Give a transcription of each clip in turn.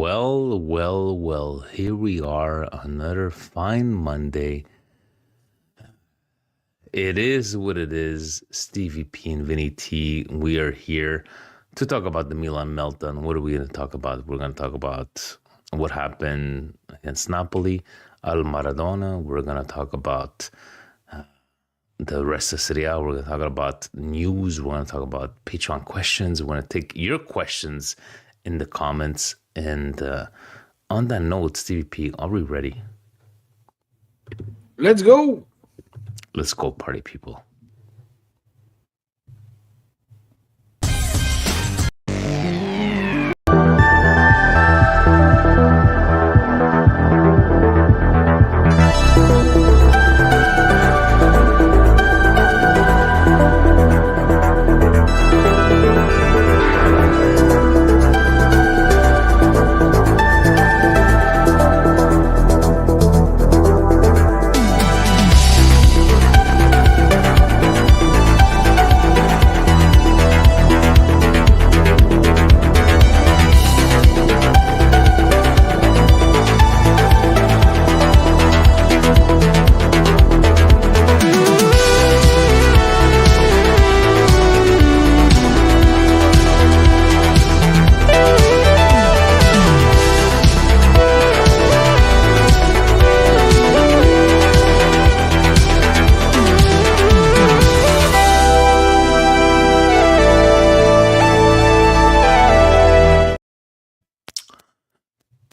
Well. Here we are, another fine Monday. It is what it is. Stevie P and Vinny T. We are here to talk about the Milan meltdown. What are we going to talk about? We're going to talk about what happened against Napoli, Al Maradona. We're going to talk about the rest of Serie A. We're going to talk about news. We're going to talk about Patreon questions. We're going to take your questions in the comments. And on that note, Stevie P, are we ready? Let's go. Let's go, party people.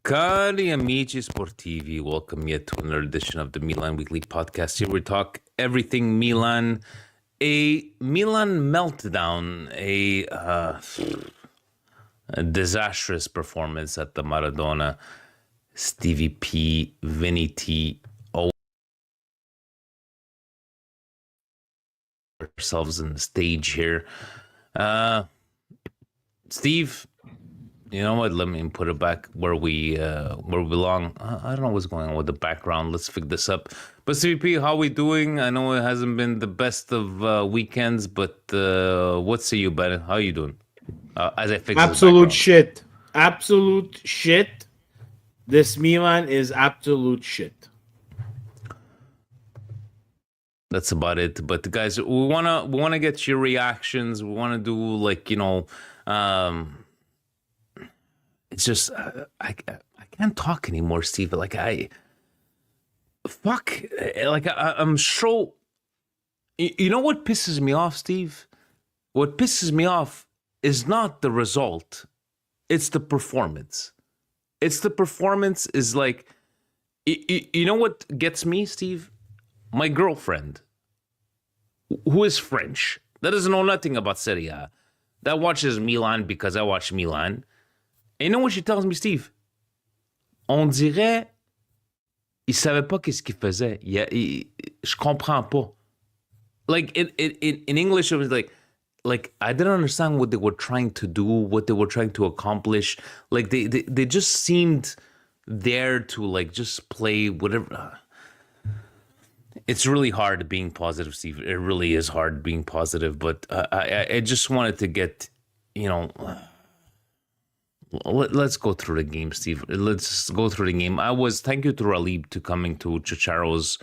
Cari amici sportivi, welcome yet to another edition of the Milan Weekly Podcast. Here we talk everything Milan, a Milan meltdown, a disastrous performance at the Maradona. Stevie P, Vinny T, all ourselves on the stage here. Steve, you know what? Let me put it back where we belong. I don't know what's going on with the background. Let's fix this up. But CVP, how we doing? I know it hasn't been the best of weekends, but what say you, Ben? How you doing? As I fix Absolute shit. Absolute shit. This Milan is absolute shit. That's about it. But guys, we wanna get your reactions. We wanna do it's just I can't talk anymore, Steve. I'm so. You know what pisses me off, Steve? What pisses me off is not the result; it's the performance. It's the performance. Is like, you know what gets me, Steve? My girlfriend, who is French, that doesn't know nothing about Serie A, that watches Milan because I watch Milan. And you know what she tells me, Steve? On dirait, il savait pas qu'est-ce qu'il faisait. Je comprends pas. Like in English, it was like I didn't understand what they were trying to do, what they were trying to accomplish. Like they just seemed there to like just play whatever. It's really hard being positive, Steve. It really is hard being positive. But I just wanted to get, let's go through the game, Steve. Let's go through the game. Thank you to Ralib to coming to Chicharo's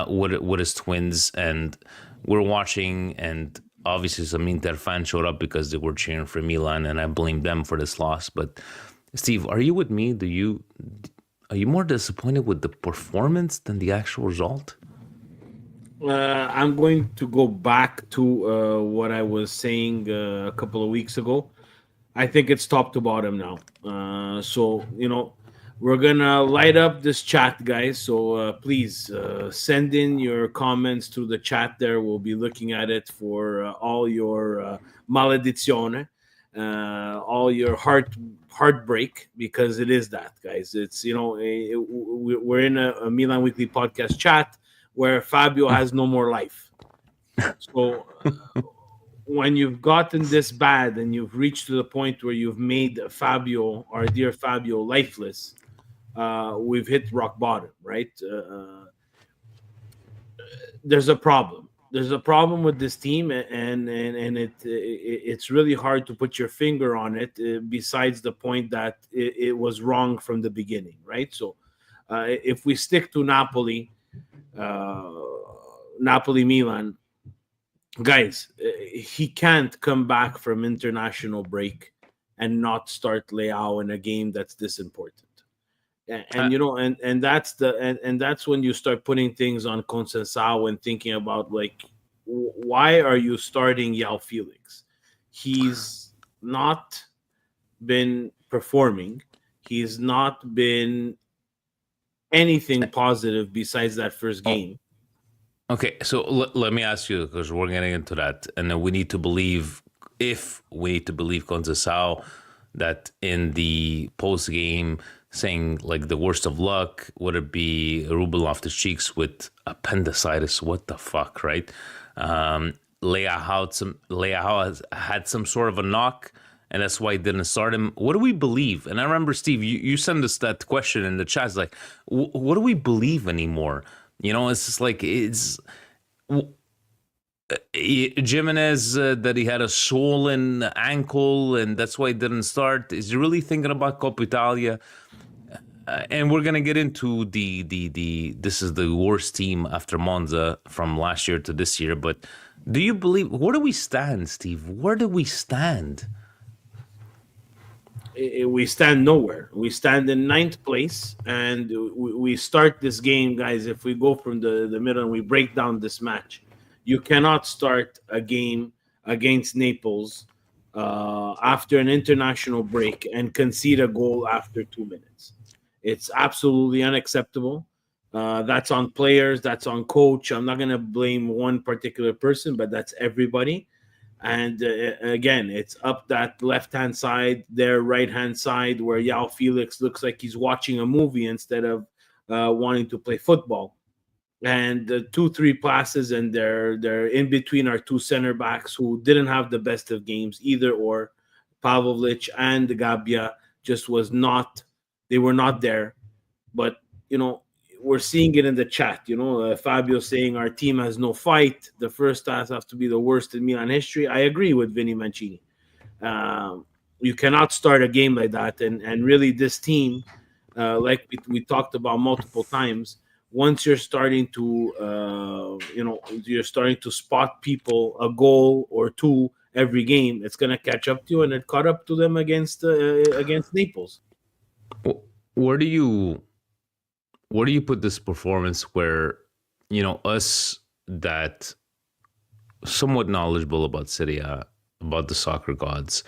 with his twins, and we're watching, and obviously some Inter fans showed up because they were cheering for Milan, and I blame them for this loss. But Steve, are you with me? Are you more disappointed with the performance than the actual result? I'm going to go back to what I was saying a couple of weeks ago. I think it's top to bottom now. So, we're going to light up this chat, guys. So please send in your comments to the chat there. We'll be looking at it for all your maledizione, all your heartbreak, because it is that, guys. It's, we're in a Milan Weekly Podcast chat where Fabio has no more life. So when you've gotten this bad and you've reached to the point where you've made Fabio, our dear Fabio, lifeless, we've hit rock bottom, right? There's a problem. there's a problem with this team, and it's really hard to put your finger on it. Besides the point that it was wrong from the beginning, right? So, if we stick to uh, Napoli Milan, guys, he can't come back from international break and not start Leao in a game that's this important. And Uh, you know, and that's when you start putting things on Consensao and thinking about like, why are you starting Yao Felix? He's not been performing. He's not been anything positive besides that first oh, game. okay. So let me ask you, because we're getting into that, and then we need to believe, if we need to believe Conceição, that in the post game saying like the worst of luck, would it be Ruben Loftus-Cheeks with appendicitis? What the fuck, right? Leao has had some sort of a knock, and that's why he didn't start him. What do we believe? And I remember, Steve, you sent us that question in the chat. It's like, what do we believe anymore? You know, it's just like Jimenez, that he had a swollen ankle and that's why he didn't start. Is he really thinking about Coppa Italia? And we're gonna get into the this is the worst team after Monza from last year to this year. But do you believe, where do we stand, Steve? Where do we stand? We stand nowhere. We stand in ninth place, and we start this game, guys. If we go from the middle and we break down this match, you cannot start a game against Naples after an international break and concede a goal after 2 minutes. It's absolutely unacceptable. That's on players, that's on coach. I'm not going to blame one particular person, but that's everybody. And again, it's up that left hand side, their right hand side, where Yao Felix looks like he's watching a movie instead of wanting to play football. And two, three passes, and they're in between our two center backs who didn't have the best of games either. Or Pavlovic and Gabia just was not. They were not there. But you know, we're seeing it in the chat. You know, Fabio saying our team has no fight. The first half have to be the worst in Milan history. I agree with Vinny Mancini. You cannot start a game like that, and really this team, like we talked about multiple times. Once you're starting to, you're starting to spot people a goal or two every game, it's gonna catch up to you, and it caught up to them against Naples. Where do you put this performance where, us that somewhat knowledgeable about Serie A, about the soccer gods,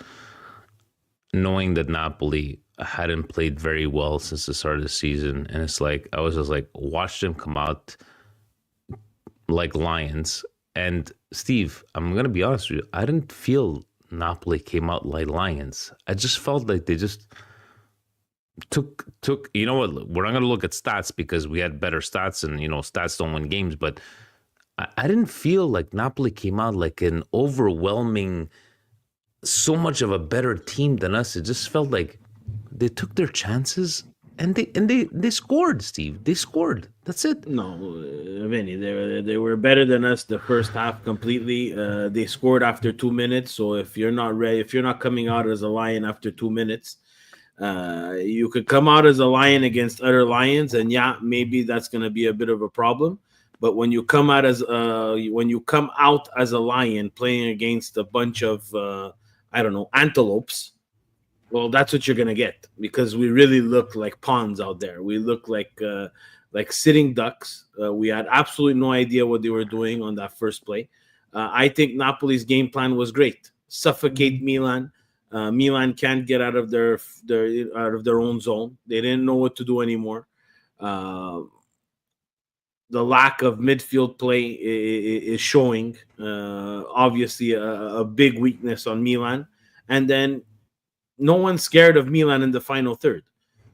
knowing that Napoli hadn't played very well since the start of the season, and it's like I was just like, watch them come out like lions. And Steve, I'm gonna be honest with you, I didn't feel Napoli came out like lions. I just felt like they just took you know what, we're not going to look at stats because we had better stats, and stats don't win games, but I didn't feel like Napoli came out like an overwhelming, so much of a better team than us. It just felt like they took their chances, and they scored, Steve. They scored. That's it. No, Vinny, they were better than us the first half completely. They scored after 2 minutes. So if you're not ready, if you're not coming out as a lion after 2 minutes, you could come out as a lion against other lions, and yeah, maybe that's going to be a bit of a problem. But when you come out as a lion playing against a bunch of I don't know, antelopes, well, that's what you're going to get, because we really look like pawns out there. We look like sitting ducks. We had absolutely no idea what they were doing on that first play. I think Napoli's game plan was great. Suffocate Milan. Milan can't get out of their own zone. They didn't know what to do anymore. The lack of midfield play is showing. Obviously, a big weakness on Milan, and then no one's scared of Milan in the final third.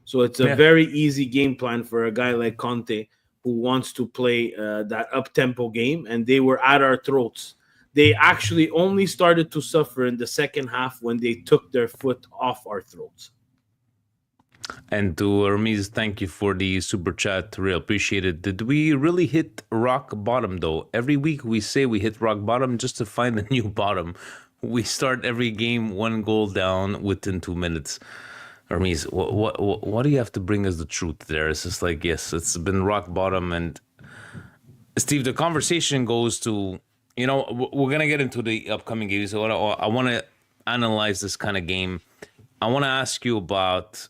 So it's a Yeah. very easy game plan for a guy like Conte, who wants to play that up-tempo game, and they were at our throats. They actually only started to suffer in the second half when they took their foot off our throats. And to Hermes, thank you for the super chat. Real appreciate it. Did we really hit rock bottom though? Every week we say we hit rock bottom just to find a new bottom. We start every game 1 goal down within 2 minutes. Hermes, what do you have to bring us the truth there? It's just like, yes, it's been rock bottom. And Steve, the conversation goes to, we're gonna get into the upcoming games. So I want to analyze this kind of game. I want to ask you about.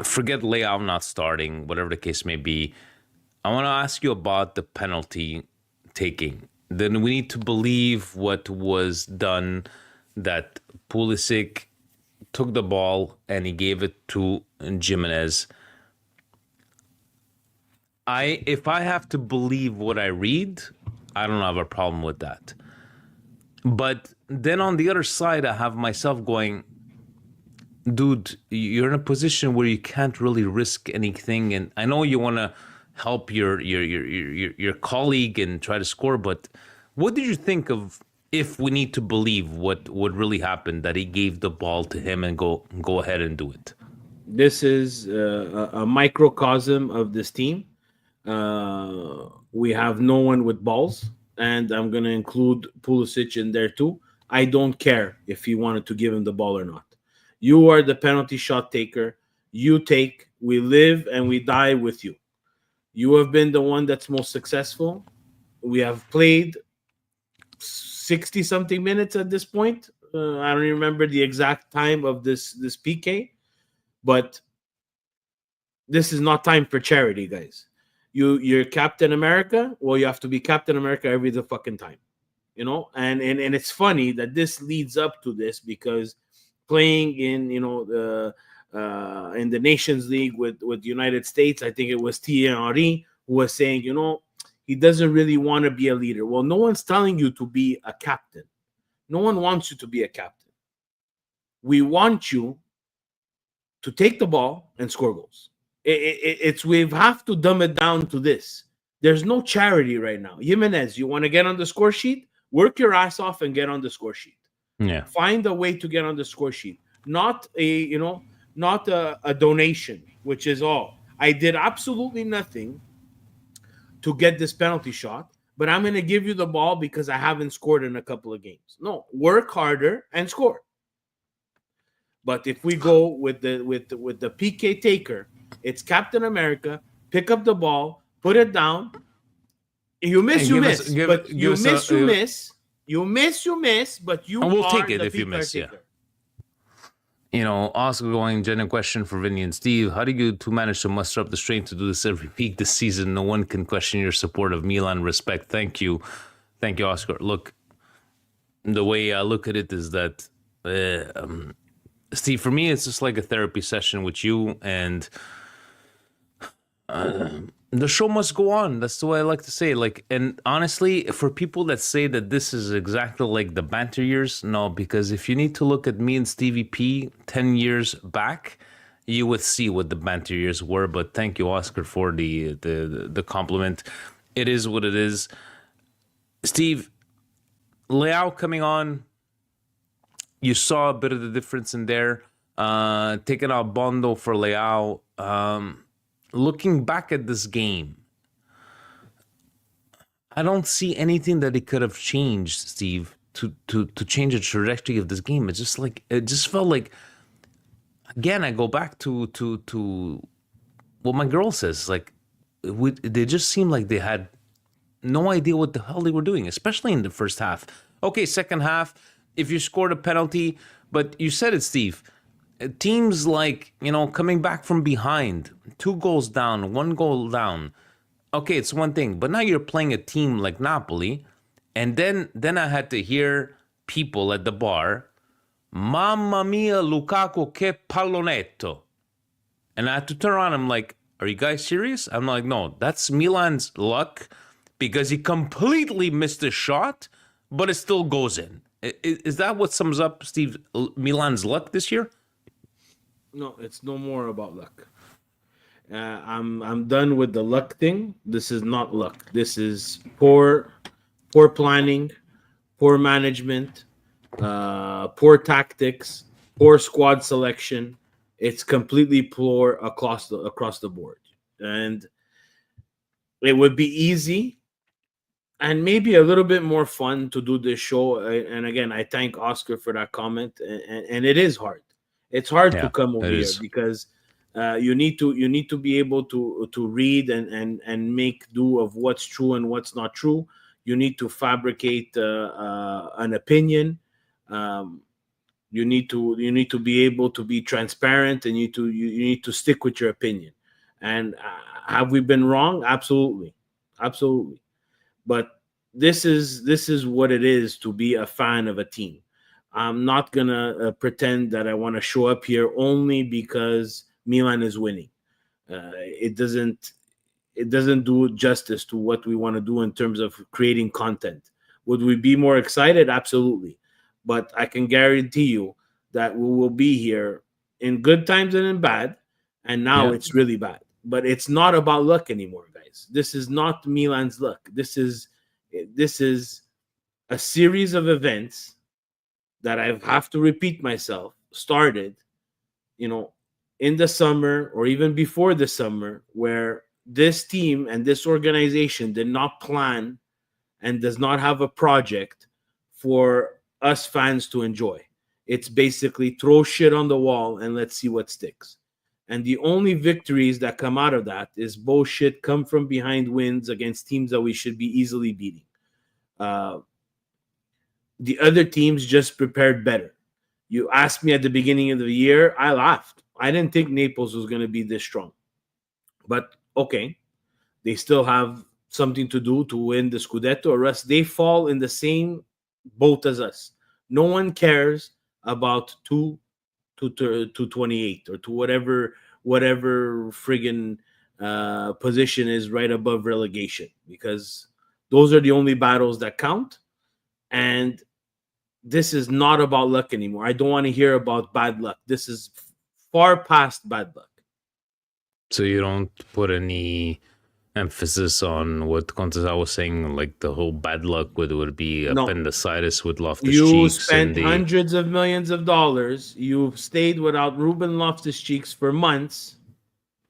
Forget Leao not starting, whatever the case may be. I want to ask you about the penalty taking. Then we need to believe what was done, that Pulisic took the ball and he gave it to Jimenez. If I have to believe what I read, I don't have a problem with that. But then on the other side, I have myself going, dude, you're in a position where you can't really risk anything, and I know you want to help your colleague and try to score, but what did you think of, if we need to believe what really happened, that he gave the ball to him and go ahead and do it? This is a microcosm of this team. We have no one with balls, and I'm going to include Pulisic in there too. I don't care if he wanted to give him the ball or not. You are the penalty shot taker. You take. We live and we die with you. You have been the one that's most successful. We have played 60-something minutes at this point. I don't remember the exact time of this PK, but this is not time for charity, guys. You're Captain America. Well, you have to be Captain America every the fucking time, And it's funny that this leads up to this, because playing in in the Nations League with the United States, I think it was Thierry Henry who was saying, he doesn't really want to be a leader. Well, no one's telling you to be a captain. No one wants you to be a captain. We want you to take the ball and score goals. We have to dumb it down to this. There's no charity right now. Jimenez, you want to get on the score sheet? Work your ass off and get on the score sheet. Yeah. Find a way to get on the score sheet, not a donation, which is all. I did absolutely nothing to get this penalty shot, but I'm going to give you the ball because I haven't scored in a couple of games. No, work harder and score. But if we go with the PK taker, it's Captain America. Pick up the ball, put it down. You miss, you miss, but you miss, you miss. You miss, but you we'll are take it the if you miss, taker. Yeah. Oscar going, genuine question for Vinny and Steve. How do you two manage to muster up the strength to do this every week this season? No one can question your support of Milan. Respect. Thank you. Thank you, Oscar. Look, the way I look at it is that, Steve, for me, it's just like a therapy session with you, and the show must go on. That's the way I like to say. And honestly, for people that say that this is exactly like the banter years, no, because if you need to look at me and Stevie P 10 years back, you would see what the banter years were. But thank you, Oscar, for the compliment. It is what it is. Steve, Leao coming on, you saw a bit of the difference in there. Taking out Bondo for Leao. Looking back at this game, I don't see anything that it could have changed, Steve, to change the trajectory of this game. It's just like, it just felt like, again, I go back to what my girl says. Like, they just seemed like they had no idea what the hell they were doing, especially in the first half. Okay, second half, if you scored a penalty, but you said it, Steve. Teams like, coming back from behind, 2 goals down, 1 goal down. Okay, it's one thing, but now you're playing a team like Napoli, and then I had to hear people at the bar, Mamma mia, Lukaku, che pallonetto. And I had to turn around, I'm like, are you guys serious? I'm like, no, that's Milan's luck, because he completely missed the shot, but it still goes in. Is that what sums up, Steve, Milan's luck this year? No, it's no more about luck. I'm done with the luck thing. This is not luck. This is poor planning, poor management, poor tactics, poor squad selection. It's completely poor across the board, and it would be easy and maybe a little bit more fun to do this show. And again, I thank Oscar for that comment. And it is hard. It's hard to Yeah, come over it here is. because you need to be able to read and make do of what's true and what's not true. You need to fabricate an opinion. Um, you need to be able to be transparent, and you need to stick with your opinion. And have we been wrong? Absolutely, absolutely. But this is what it is to be a fan of a team. I'm not gonna pretend that I want to show up here only because Milan is winning. It doesn't do justice to what we want to do in terms of creating content. Would we be more excited? Absolutely. But I can guarantee you that we will be here in good times and in bad. And now Yeah. it's really bad. But it's not about luck anymore, guys. This is not Milan's luck. This is a series of events that I have to repeat myself started, you know, in the summer or even before the summer, where this team and this organization did not plan and does not have a project for us fans to enjoy. It's basically throw shit on the wall and let's see what sticks. And the only victories that come out of that is bullshit, come from behind wins against teams that we should be easily beating. Uh, the other teams just prepared better. You asked me at the beginning of the year, I laughed. I didn't think Naples was going to be this strong. But okay, they still have something to do to win the Scudetto, or else they fall in the same boat as us. No one cares about 228 or to whatever friggin' position is right above relegation, because those are the only battles that count. And this is not about luck anymore. I don't want to hear about bad luck. This is far past bad luck. So you don't put any emphasis on what Contessa was saying, like the whole bad luck would be No, appendicitis with Loftus you Cheeks and spent the hundreds of millions of dollars. You've stayed without Ruben Loftus Cheeks for months.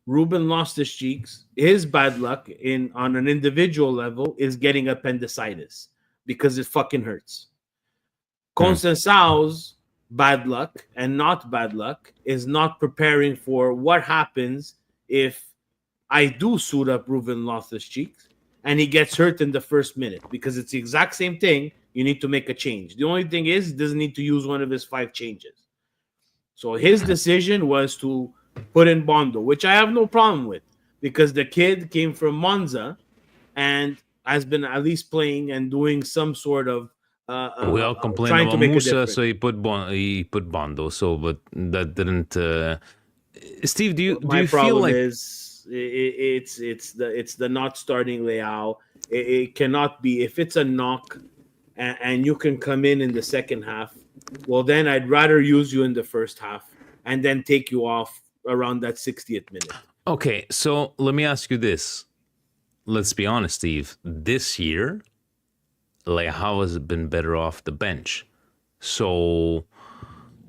Ruben Loftus Cheeks, his bad luck in on an individual level is getting appendicitis because it fucking hurts. Consensao's bad luck and not bad luck is not preparing for what happens if I do suit up Ruben Loftus Cheeks and he gets hurt in the first minute, because it's the exact same thing. You need to make a change. The only thing is, he doesn't need to use one of his 5 changes. So his decision was to put in Bondo, which I have no problem with, because the kid came from Monza and has been at least playing and doing some sort of we all complain trying to about make a Musa, difference. so he put Bondo. So, but that didn't. Steve, do My you feel problem like is it's the not starting Leao. It cannot be, if it's a knock and you can come in the second half. Well, then I'd rather use you in the first half and then take you off around that 60th minute. okay? So let me ask you this. Let's be honest, Steve. This year, Leao has been better off the bench. So,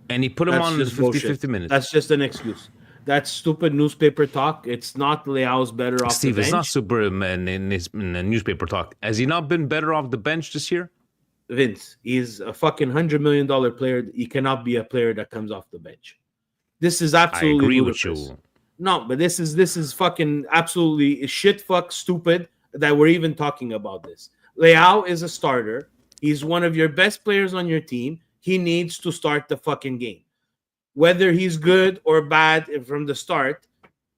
and he put him That's on the just 50, bullshit. 50 minutes. That's just an excuse. That's stupid newspaper talk. It's not Leao's better off Steve, the it's bench. not Superman in the newspaper talk. Has he not been better off the bench this year? Vince, he's a fucking $100 million player. He cannot be a player that comes off the bench. This is I absolutely agree ludicrous. with you. No, but this is fucking absolutely shit fuck stupid that we're even talking about this. Leao is a starter. He's one of your best players on your team. He needs to start the fucking game. Whether he's good or bad from the start,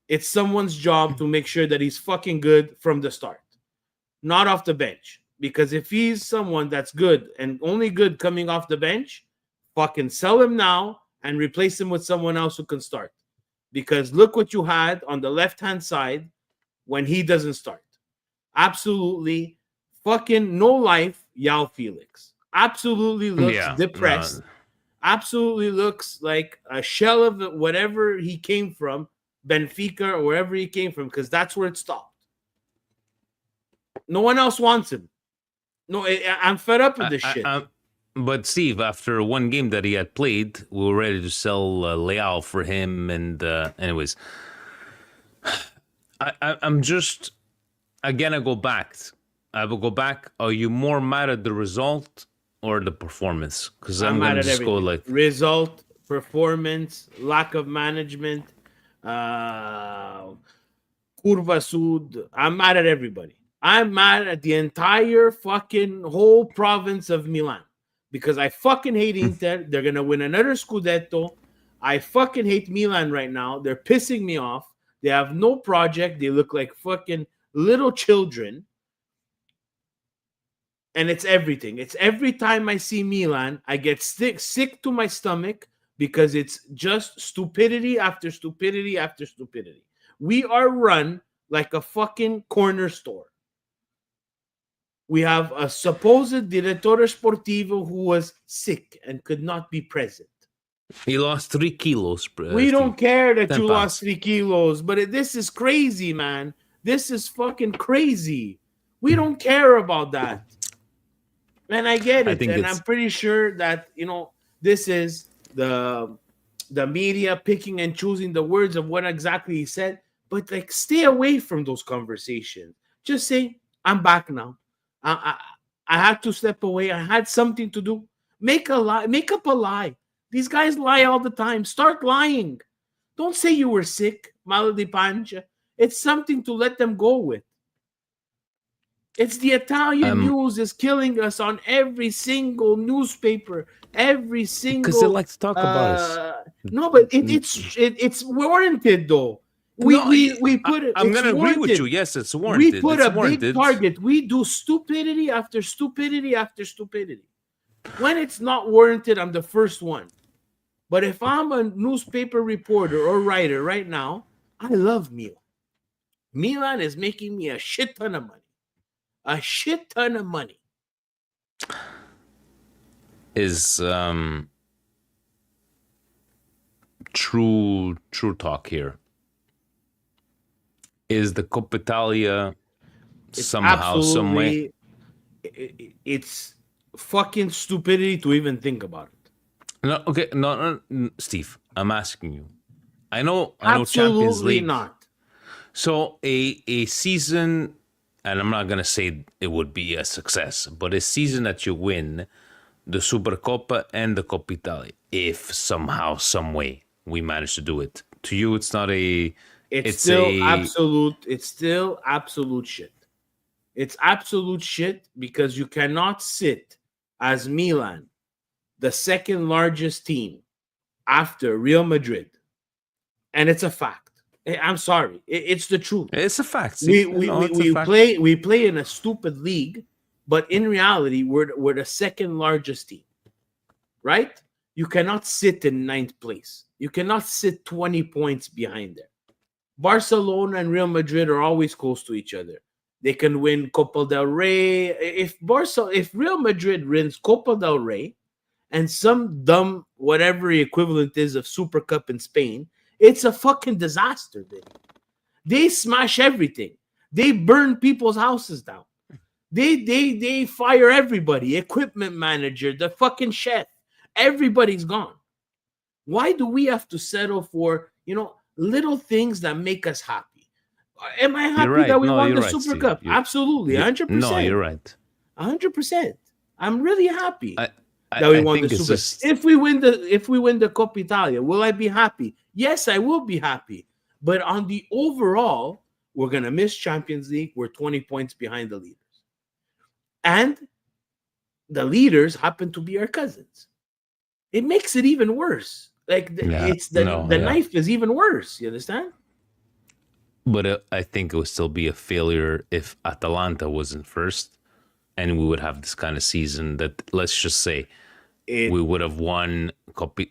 it's someone's job to make sure that he's fucking good from the start, not off the bench. Because if he's someone that's good and only good coming off the bench, fucking sell him now and replace him with someone else who can start. Because look what you had on the left-hand side when he doesn't start. Absolutely fucking no life, Yao Felix. Absolutely looks depressed. Absolutely looks like a shell of whatever he came from, Benfica or wherever he came from, because that's where it stopped. No one else wants him. No, I'm fed up with this shit. But Steve, after one game that he had played, we were ready to sell Leao for him. And anyways, I'm just again. I go back. I will go back. Are you more mad at the result or the performance? Because I'm I'm mad gonna at just go everything. like Result, performance, lack of management, uh, Curva Sud. I'm mad at everybody. I'm mad at the entire fucking whole province of Milan because I fucking hate Inter. They're gonna win another Scudetto. I fucking hate Milan right now. They're pissing me off. They have no project. They look like fucking little children. And it's everything. It's every time I see Milan, I get sick to my stomach because it's just stupidity after stupidity after stupidity. We are run like a fucking corner store. We have a supposed direttore sportivo who was sick and could not be present. he lost 3 kilos. We don't care that 10 you pounds. lost 3 kilos, but this is crazy, man. This is fucking crazy. We don't care about that. And I get I it. think And it's I'm pretty sure that, this is the media picking and choosing the words of what exactly he said. But like, stay away from those conversations. Just say, I'm back now. I had to step away. I had something to do. Make up a lie. These guys lie all the time. Start lying. Don't say you were sick, mal di pancia. It's something to let them go with. It's the Italian news is killing us on every single newspaper, every single. because they like to talk about us. No, but it's warranted though. We put it. I'm gonna agree with warranted. you. Yes, it's warranted. We put it's a warranted. big target. We do stupidity after stupidity after stupidity. When it's not warranted, I'm the first one. But if I'm a newspaper reporter or writer right now, I love Milan. Milan is making me a shit ton of money. A shit ton of money. Is true talk here. Is the Coppa Italia somehow, some way? It's fucking stupidity to even think about it. No, okay, no, Steve. I'm asking you. I know Champions Absolutely League. not. So a season, and I'm not gonna say it would be a success, but a season that you win the Supercoppa and the Coppa Italia, if somehow, some way we manage to do it. To you, it's not a. It's still absolute. It's still absolute shit. It's absolute shit because you cannot sit as Milan, the second largest team after Real Madrid, and it's a fact. I'm sorry, it's the truth. It's a fact. We play in a stupid league, but in reality, we're the second largest team, right? You cannot sit in ninth place. You cannot sit 20 points behind there. Barcelona and Real Madrid are always close to each other. They can win Copa del Rey. If Real Madrid wins Copa del Rey and some dumb whatever the equivalent is of Super Cup in Spain, it's a fucking disaster. They smash everything. They burn people's houses down. They fire everybody. Equipment manager, the fucking chef. Everybody's gone. Why do we have to settle for, little things that make us happy? Am I happy that we won the Super Cup? Absolutely, 100%. No, you're right. 100%. I'm really happy that we won the Super Cup. If we win the Coppa Italia, will I be happy? Yes, I will be happy. But on the overall, we're gonna miss Champions League. We're 20 points behind the leaders, and the leaders happen to be our cousins. It makes it even worse. Like the knife is even worse. You understand? But I think it would still be a failure if Atalanta wasn't first, and we would have this kind of season that, let's just say, we would have won.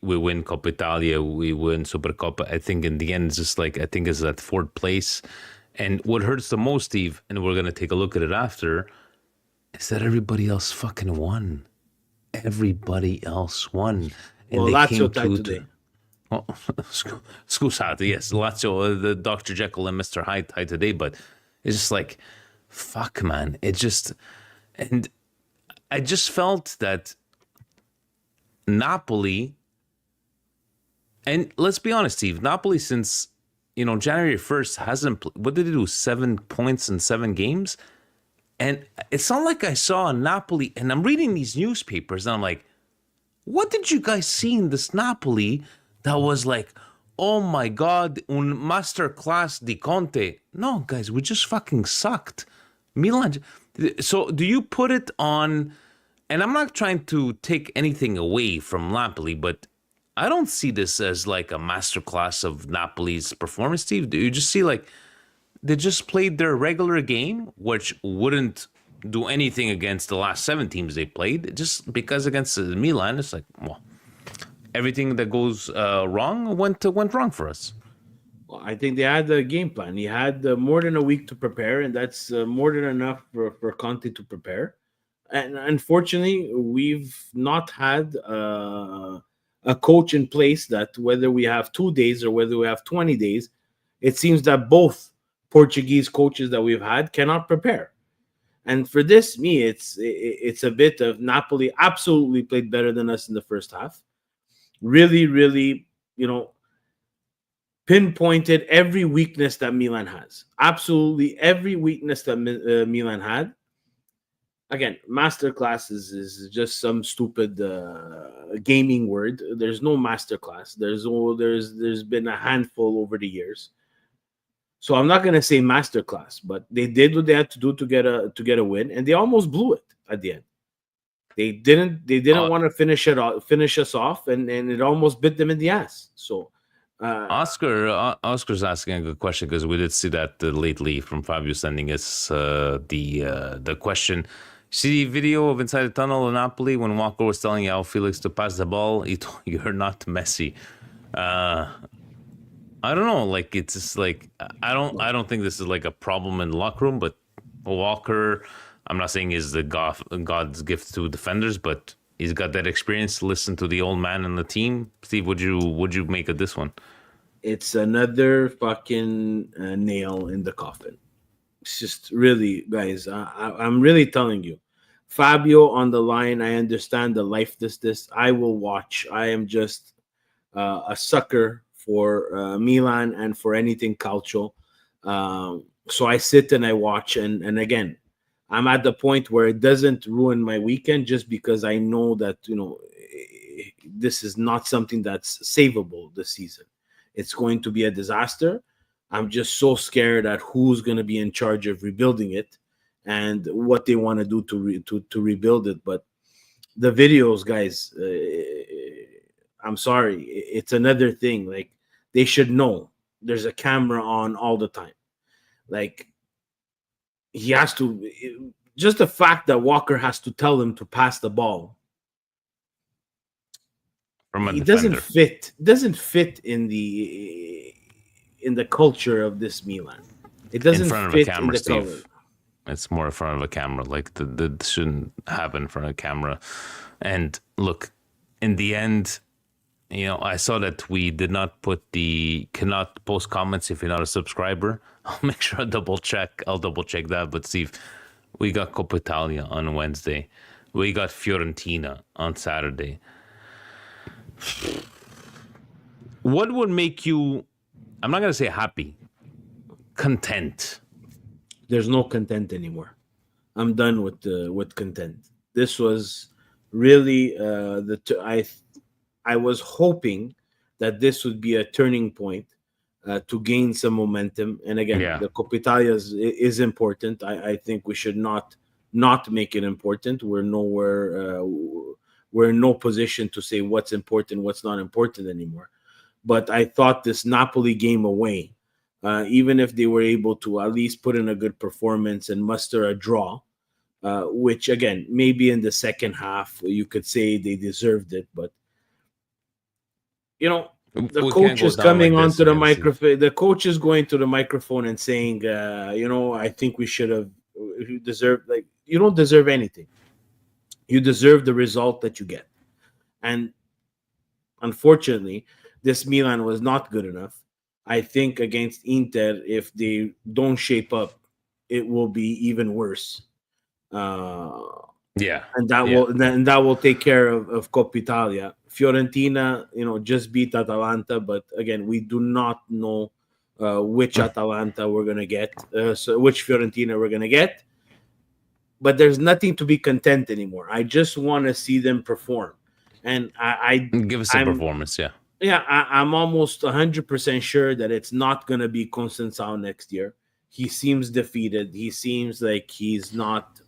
We win Coppa Italia, we win Supercoppa. I think in the end, it's just like, I think it's that fourth place. And what hurts the most, Steve, and we're gonna take a look at it after, is that everybody else fucking won. Everybody else won. And well, Lazio tied today. Oh, scusate, yes, Lazio, the Dr. Jekyll and Mr. Hyde tied today, but it's just like, fuck, man. It just, and I just felt that Napoli, and let's be honest, Steve, Napoli since January 1st hasn't. What did they do? 7 points in 7 games, and it's not like I saw Napoli. And I'm reading these newspapers, and I'm like, what did you guys see in this Napoli that was like, oh my god, un masterclass di Conte? No, guys, we just fucking sucked. Milan. So do you put it on? And I'm not trying to take anything away from Napoli, but I don't see this as like a masterclass of Napoli's performance, Steve. Do you just see like they just played their regular game, which wouldn't do anything against the last 7 teams they played, just because against Milan, it's like, well, everything that goes wrong went wrong for us. Well, I think they had a game plan. He had more than a week to prepare, and that's more than enough for Conte to prepare. And unfortunately, we've not had a coach in place that, whether we have 2 days or whether we have 20 days, it seems that both Portuguese coaches that we've had cannot prepare. And for this, it's a bit of Napoli absolutely played better than us in the first half. Really, really, pinpointed every weakness that Milan has. Absolutely every weakness that Milan had. Again, masterclass is just some stupid gaming word. There's no masterclass. There's been a handful over the years. So I'm not gonna say masterclass, but they did what they had to do to get a win, and they almost blew it at the end. They didn't want to finish us off, and it almost bit them in the ass. So Oscar's asking a good question because we did see that lately from Fabio sending us the question. See the video of Inside the Tunnel in Napoli when Walker was telling Yao Felix to pass the ball? He told you're not Messi. I don't know. Like it's just like I don't think this is like a problem in the locker room. But Walker, I'm not saying is the God's gift to defenders, but he's got that experience to listen to the old man in the team. Steve, would you make of this one? it's another fucking nail in the coffin. It's just really, guys. I'm really telling you, Fabio on the line. I understand the life this. I will watch. I am just a sucker for Milan and for anything Calcio. So I sit and I watch, and again, I'm at the point where it doesn't ruin my weekend just because I know that this is not something that's savable this season. It's going to be a disaster. I'm just so scared at who's going to be in charge of rebuilding it and what they want to do to rebuild it. But the videos, guys, I'm sorry, it's another thing. Like, they should know there's a camera on all the time. Like, he has to, just the fact that Walker has to tell him to pass the ball. From a It defender. doesn't fit in the culture of this Milan. It doesn't In front of a fit in camera, the color. Steve. It's more in front of a camera. Like that shouldn't happen in front of a camera. And look, in the end, I saw that we did not put cannot post comments if you're not a subscriber. I'll make sure I'll double check that. But Steve, we got Coppa Italia on Wednesday. We got Fiorentina on Saturday. What would make you, I'm not going to say happy, content? There's no content anymore. I'm done with content. This was really I was hoping that this would be a turning point to gain some momentum. And again, Yeah. the Coppa Italia is important. I think we should not make it important. We're nowhere. We're in no position to say what's important, what's not important anymore. But I thought this Napoli game away, even if they were able to at least put in a good performance and muster a draw, which again, maybe in the second half you could say they deserved it, but the coach is coming onto the microphone. The coach is going to the microphone and saying, I think we should have deserved. Like, you don't deserve anything. You deserve the result that you get. And unfortunately, this Milan was not good enough. I think against Inter, if they don't shape up, it will be even worse. Yeah. and that will take care of Coppa Italia. Fiorentina, just beat Atalanta, but again, we do not know which Atalanta we're gonna get, so which Fiorentina we're gonna get. But there's nothing to be content anymore. I just want to see them perform, and Give us a performance, yeah. yeah, I'm almost 100% sure that it's not going to be Constantine next year. He seems defeated. He seems like he's not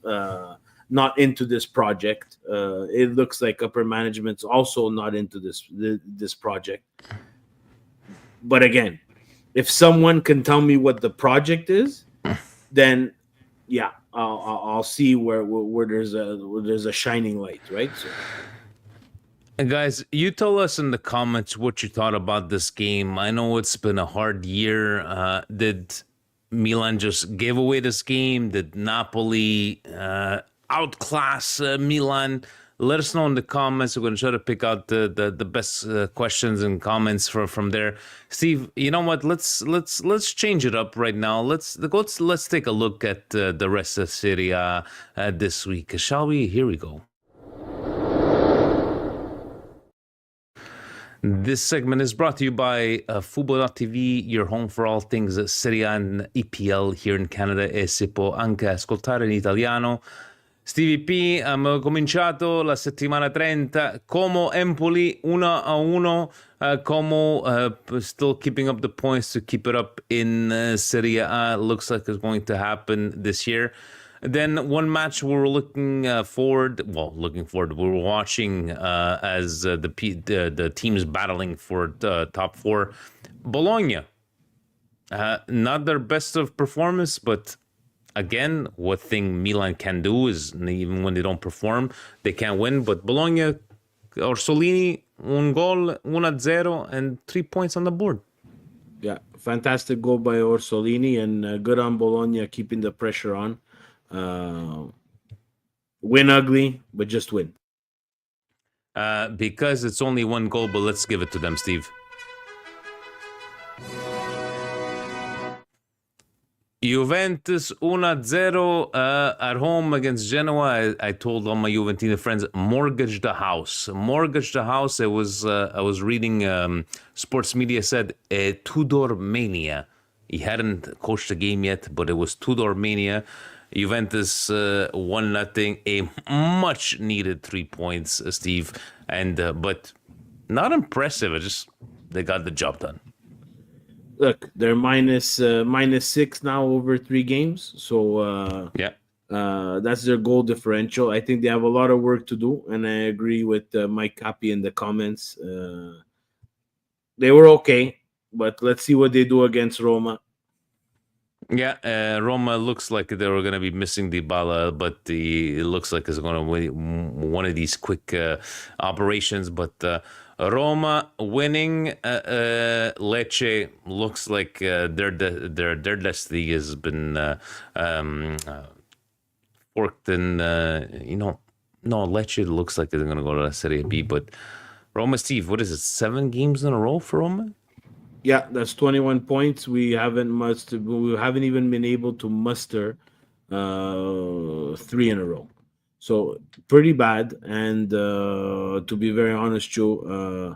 into this project. It looks like upper management's also not into this project. But again, if someone can tell me what the project is, then yeah, I'll see where there's a shining light, right? So. And guys, you tell us in the comments what you thought about this game. I know it's been a hard year. Did Milan just give away this game? Did Napoli outclass Milan? Let us know in the comments. We're going to try to pick out the best questions and comments from there. Steve, you know what? Let's change it up right now. Let's take a look at the rest of Serie A this week, shall we? Here we go. This segment is brought to you by Fubo.tv, your home for all things Serie A and EPL here in Canada, e si può anche ascoltare in italiano. Stevie P, abbiamo cominciato la settimana 30, Como Empoli 1-1, Como still keeping up the points to keep it up in Serie A. Looks like it's going to happen this year. Then one match we were looking forward. We were watching as the teams battling for the top four. Bologna, not their best of performance, but again, what thing Milan can do is even when they don't perform, they can't win. But Bologna, Orsolini, un gol, 1-0, and 3 points on the board. Yeah, fantastic goal by Orsolini, and good on Bologna keeping the pressure on. Win ugly, but just win. Because it's only one goal, but let's give it to them, Steve. Juventus 1-0 at home against Genoa. I told all my Juventino friends, mortgage the house. Mortgage the house. I was reading sports media said Tudor mania. He hadn't coached the game yet, but it was Tudor mania. Juventus 1-0, a much needed 3 points, Steve, and but not impressive. They got the job done. Look, they're minus 6 now over 3 games, so that's their goal differential. I think they have a lot of work to do, and I agree with Mike Capi in the comments. They were okay, but let's see what they do against Roma. Yeah, Roma looks like they were going to be missing Dybala, but it looks like it's going to win one of these quick operations. But Roma winning, Lecce looks like their destiny has been forked in. No, Lecce looks like they're going to go to Serie B, but Roma, Steve, what is it? 7 games in a row for Roma? Yeah, that's 21 points. We haven't even been able to muster 3 in a row. So pretty bad. And to be very honest, Joe,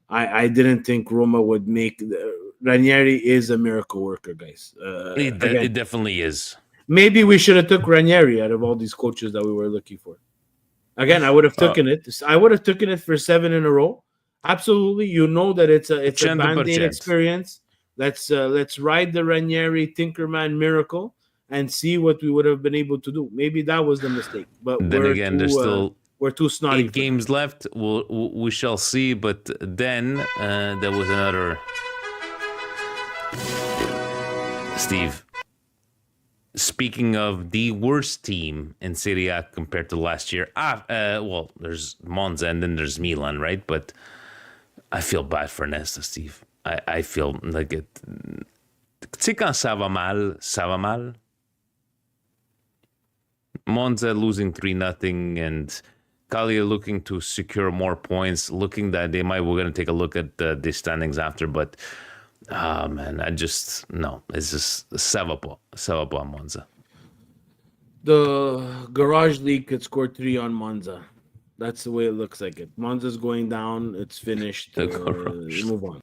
I didn't think Roma would make. Ranieri is a miracle worker, guys. It definitely is. Maybe we should have took Ranieri out of all these coaches that we were looking for. Again, I would have taken it. I would have taken it for 7 in a row. Absolutely, you know that it's a Band-Aid experience. Let's ride the Ranieri Tinkerman miracle and see what we would have been able to do. Maybe that was the mistake. But then again, there's still we're too snotty. 8 games left. We shall see. But then there was another. Steve, speaking of the worst team in Serie A compared to last year, there's Monza and then there's Milan, right? But I feel bad for Nesta, Steve. I feel like it. Tu sais quand ça va mal. Monza losing 3-0 and Cagliari looking to secure more points, looking that we're going to take a look at the standings after, but man, it's just ça va pas Monza. The Garage League could score three on Monza. That's the way it looks like it. Monza's going down. It's finished. The garage. Move on.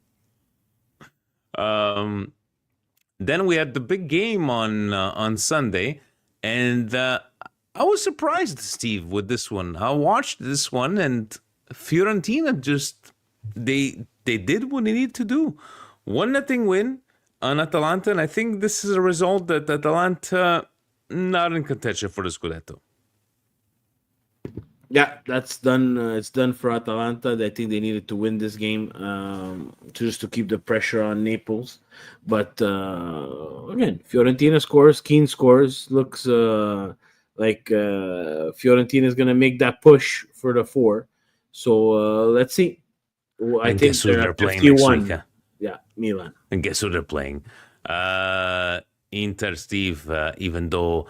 Um, then we had the big game on Sunday, and I was surprised, Steve, with this one. I watched this one, and Fiorentina just they did what they needed to do. 1-0 win on Atalanta, and I think this is a result that Atalanta not in contention for the Scudetto. Yeah, that's done. It's done for Atalanta. I think they needed to win this game just to keep the pressure on Naples. But again, Fiorentina scores. Keane scores. Looks like Fiorentina is going to make that push for the four. So let's see. I And think guess who they're at playing next 51. week? Huh? Yeah, Milan. And guess who they're playing? Inter, Steve, even though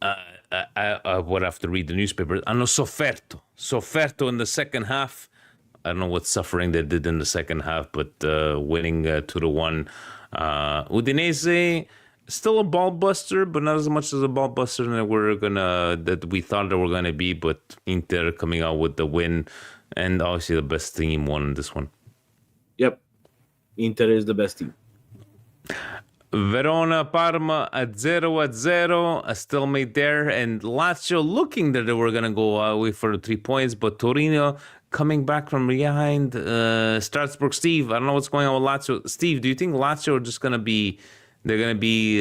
I would have to read the newspaper. Hanno sofferto. Sofferto in the second half. I don't know what suffering they did in the second half, but winning 2-1. Udinese, still a ball buster, but not as much as a ball buster that we thought they were gonna be. But Inter coming out with the win, and obviously the best team won this one. Yep, Inter is the best team. Verona, Parma at 0-0, a stalemate there, and Lazio looking that they were going to go away for the 3 points, but Torino coming back from behind. Strasbourg, Steve, I don't know what's going on with Lazio. Steve, do you think Lazio are just going to be, they're going to be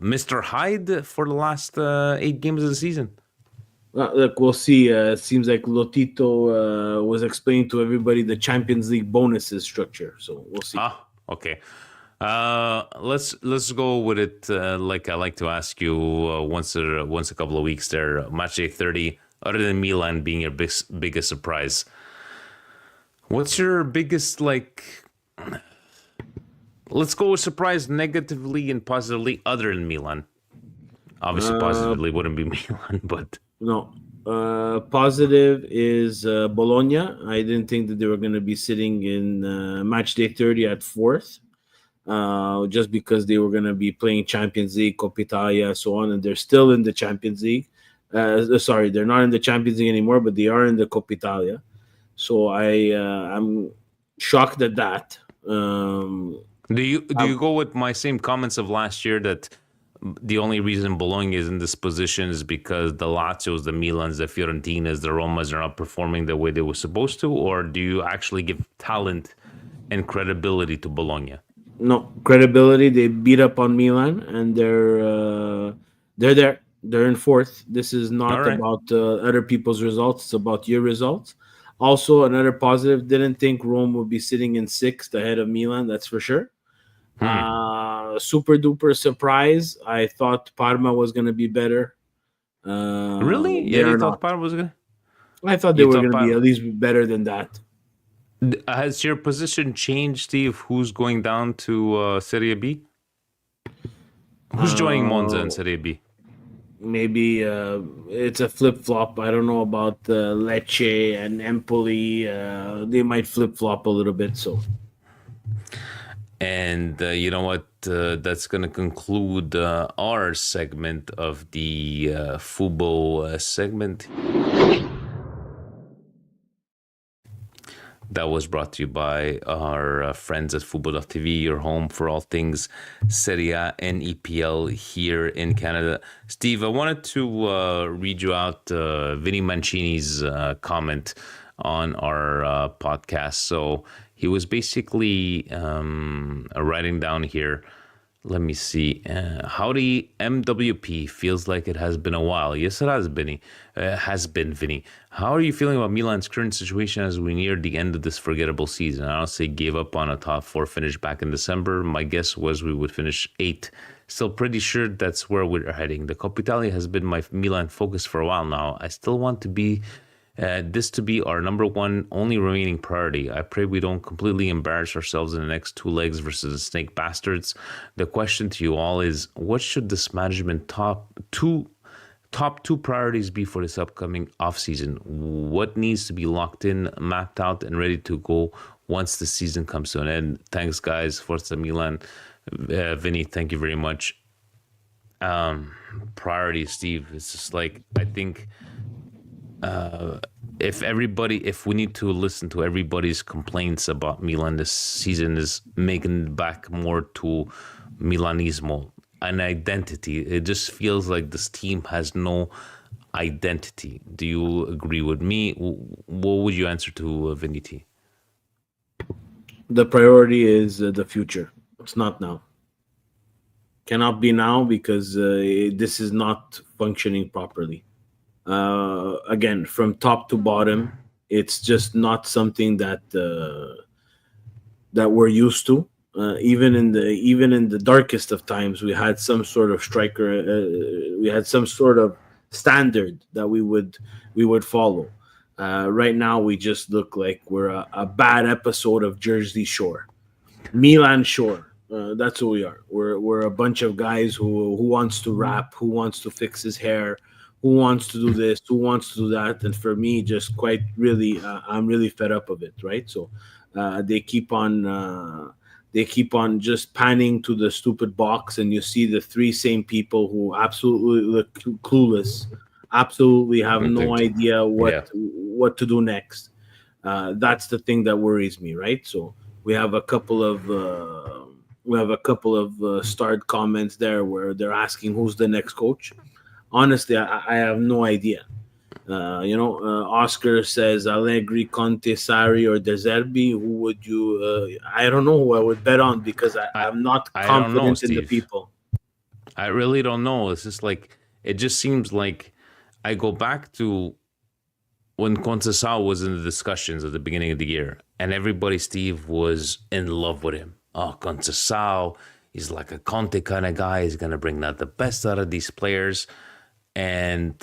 Mr. Hyde for the last 8 games of the season? Look, we'll see. It seems like Lotito was explaining to everybody the Champions League bonuses structure, so we'll see. Okay. Let's go with it. Like I like to ask you once a couple of weeks there. Match day 30. Other than Milan being your biggest surprise, what's your biggest Let's go with surprise negatively and positively. Other than Milan, obviously positively wouldn't be Milan, but no. Positive is Bologna. I didn't think that they were going to be sitting in match day 30 at fourth. Just because they were going to be playing Champions League, Coppa Italia, so on, and they're still in the Champions League. Sorry, they're not in the Champions League anymore, but they are in the Coppa Italia. So I'm shocked at that. Do you go with my same comments of last year that the only reason Bologna is in this position is because the Lazios, the Milans, the Fiorentinas, the Romas are not performing the way they were supposed to, or do you actually give talent and credibility to Bologna? No credibility. They beat up on Milan, and they're there. They're in fourth. This is not about other people's results. It's about your results. Also, another positive. Didn't think Rome would be sitting in sixth ahead of Milan. That's for sure. Super duper surprise. I thought Parma was going to be better. Really? Yeah, you thought Parma was going to? I thought they were going to be at least better than that. Has your position changed, Steve? Who's going down to Serie B? Who's joining Monza in Serie B? Maybe it's a flip-flop. I don't know about Lecce and Empoli. They might flip-flop a little bit. So, and you know what? That's going to conclude our segment of the Fubo segment. That was brought to you by our friends at Fubo.tv, your home for all things Serie A and EPL here in Canada. Steve, I wanted to read you out Vinny Mancini's comment on our podcast. So he was basically writing down here, let me see. Howdy MWP, feels like it has been a while. Yes, it has been. Vinny. How are you feeling about Milan's current situation as we near the end of this forgettable season? I honestly gave up on a top 4 finish back in December. My guess was we would finish 8th. Still pretty sure that's where we're heading. The Coppa Italia has been my Milan focus for a while now. I still want to be this to be our number one only remaining priority. I pray we don't completely embarrass ourselves in the next 2 legs versus the Snake Bastards. The question to you all is, what should this management top two priorities be for this upcoming offseason? What needs to be locked in, mapped out, and ready to go once the season comes to an end? Thanks, guys. Forza Milan. Vinny, thank you very much. Priority, Steve. It's just like I think if we need to listen to everybody's complaints about Milan this season is making back more to Milanismo, an identity. It just feels like this team has no identity. Do you agree with me? What would you answer to Vinity? The priority is the future. It's not now. Cannot be now because this is not functioning properly. Again, from top to bottom, it's just not something that we're used to. Even in the darkest of times, we had some sort of striker. We had some sort of standard that we would follow. Right now, we just look like we're a bad episode of Jersey Shore. Milan Shore. That's who we are. We're a bunch of guys who wants to rap, who wants to fix his hair, who wants to do this, who wants to do that. And for me, just quite really, I'm really fed up of it. Right. So they keep on just panning to the stupid box, and you see the three same people who absolutely look clueless, absolutely have no idea Yeah. what to do next. That's the thing that worries me, right? So we have a couple of starred comments there where they're asking who's the next coach. Honestly, I have no idea. Oscar says Allegri, Conte, Sari, or De Zerbi. Who would you? I don't know who I would bet on because I I'm not I don't know, confident in the Steve. people. I really don't know. It's just like it just seems like I go back to when Conceição was in the discussions at the beginning of the year, and everybody, Steve, was in love with him. Oh, Conceição, he's like a Conte kind of guy. He's gonna bring out the best out of these players, and